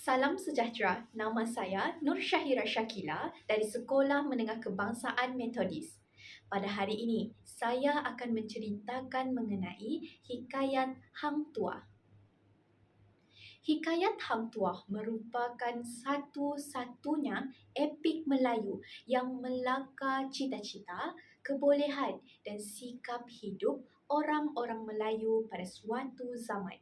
Salam sejahtera, nama saya Nur Syahira Syakila dari Sekolah Menengah Kebangsaan Metodis. Pada hari ini, saya akan menceritakan mengenai hikayat Hang Tuah. Hikayat Hang Tuah merupakan satu-satunya epik Melayu yang melakar cita-cita, kebolehan dan sikap hidup orang-orang Melayu pada suatu zaman.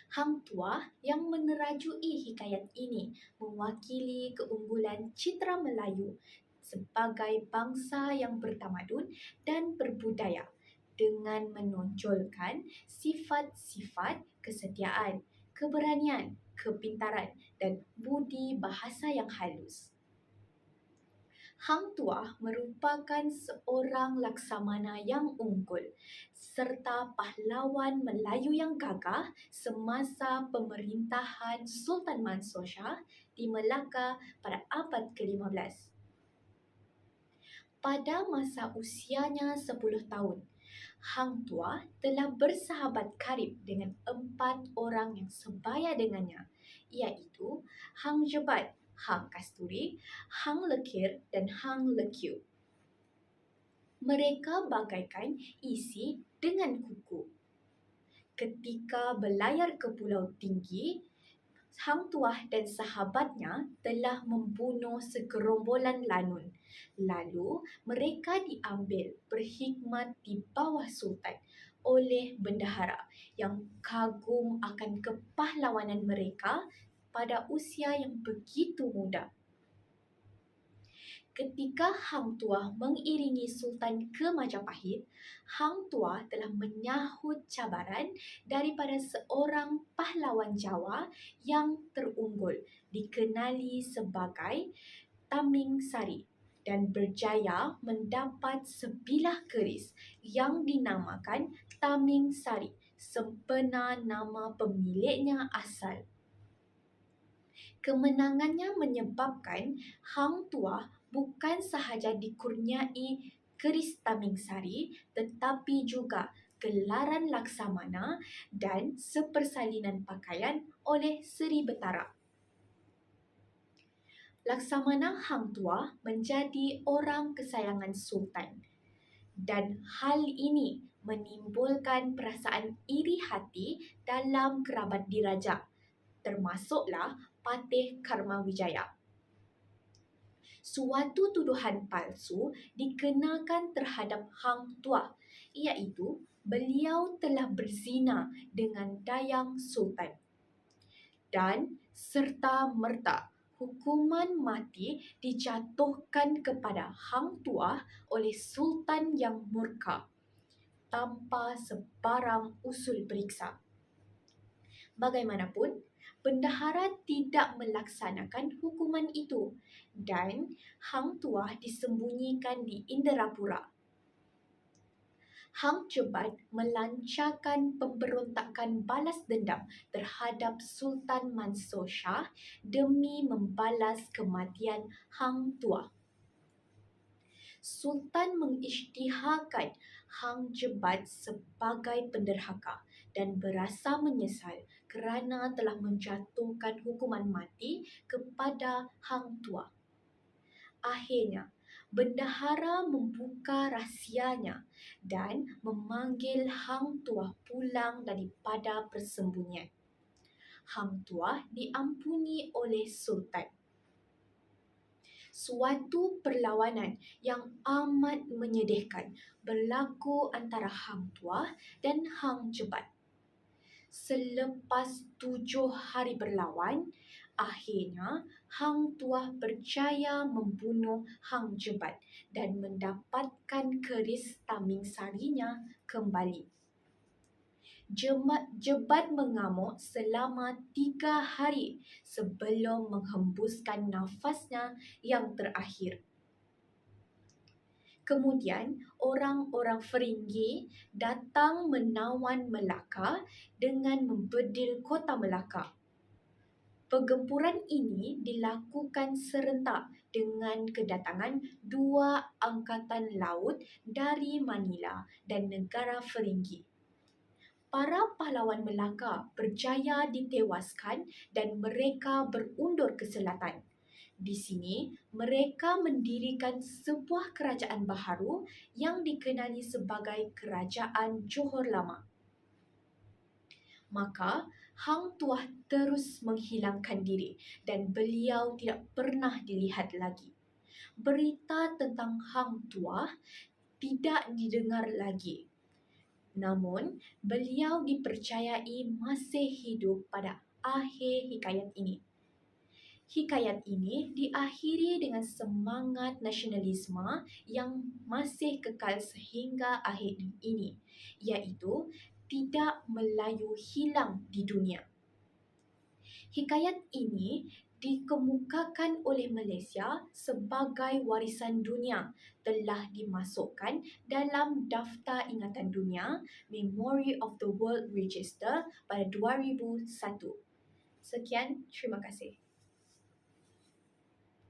Hang Tuah yang menerajui hikayat ini mewakili keunggulan citra Melayu sebagai bangsa yang bertamadun dan berbudaya dengan menonjolkan sifat-sifat kesetiaan, keberanian, kepintaran dan budi bahasa yang halus. Hang Tuah merupakan seorang laksamana yang unggul serta pahlawan Melayu yang gagah semasa pemerintahan Sultan Mansur Shah di Melaka pada abad ke-15. Pada masa usianya 10 tahun, Hang Tuah telah bersahabat karib dengan 4 orang yang sebaya dengannya, iaitu Hang Jebat, Hang Kasturi, Hang Lekir dan Hang Lekiu. Mereka bagaikan isi dengan kuku. Ketika berlayar ke Pulau Tinggi, Hang Tuah dan sahabatnya telah membunuh segerombolan lanun. Lalu, mereka diambil berkhidmat di bawah Sultan oleh bendahara yang kagum akan kepahlawanan mereka pada usia yang begitu muda. Ketika Hang Tuah mengiringi Sultan ke Majapahit, Hang Tuah telah menyahut cabaran daripada seorang pahlawan Jawa yang terunggul dikenali sebagai Taming Sari dan berjaya mendapat sebilah keris yang dinamakan Taming Sari, sebenar nama pemiliknya asal. Kemenangannya menyebabkan Hang Tuah bukan sahaja dikurniai keris Taming Sari tetapi juga gelaran laksamana dan sepersalinan pakaian oleh Seri Betara. Laksamana Hang Tuah menjadi orang kesayangan Sultan dan hal ini menimbulkan perasaan iri hati dalam kerabat diraja, termasuklah Patih Karmawijaya. Suatu tuduhan palsu dikenakan terhadap Hang Tuah, iaitu beliau telah berzina dengan dayang Sultan. Dan serta-merta hukuman mati dijatuhkan kepada Hang Tuah oleh Sultan yang murka tanpa sebarang usul periksa. Bagaimanapun, bendahara tidak melaksanakan hukuman itu dan Hang Tuah disembunyikan di Inderapura. Hang Jebat melancarkan pemberontakan balas dendam terhadap Sultan Mansur Shah demi membalas kematian Hang Tuah. Sultan mengisytiharkan Hang Jebat sebagai penderhaka dan berasa menyesal kerana telah menjatuhkan hukuman mati kepada Hang Tuah. Akhirnya, bendahara membuka rahsianya dan memanggil Hang Tuah pulang daripada persembunyian. Hang Tuah diampuni oleh Sultan. Suatu perlawanan yang amat menyedihkan berlaku antara Hang Tuah dan Hang Jebat. Selepas 7 hari berlawan, akhirnya Hang Tuah berjaya membunuh Hang Jebat dan mendapatkan keris Taming Sarinya kembali. Jebat mengamuk selama 3 hari sebelum menghembuskan nafasnya yang terakhir. Kemudian, orang-orang Feringgi datang menawan Melaka dengan membedil kota Melaka. Pergempuran ini dilakukan serentak dengan kedatangan 2 angkatan laut dari Manila dan negara Feringgi. para pahlawan Melaka berjaya ditewaskan dan mereka berundur ke selatan. Di sini, mereka mendirikan sebuah kerajaan baharu yang dikenali sebagai Kerajaan Johor Lama. Maka, Hang Tuah terus menghilangkan diri dan beliau tidak pernah dilihat lagi. Berita tentang Hang Tuah tidak didengar lagi. Namun, beliau dipercayai masih hidup pada akhir hikayat ini. Hikayat ini diakhiri dengan semangat nasionalisme yang masih kekal sehingga akhir ini, iaitu tidak Melayu hilang di dunia. Hikayat ini dikemukakan oleh Malaysia sebagai warisan dunia telah dimasukkan dalam Daftar Ingatan Dunia Memory of the World Register pada 2001. Sekian, terima kasih.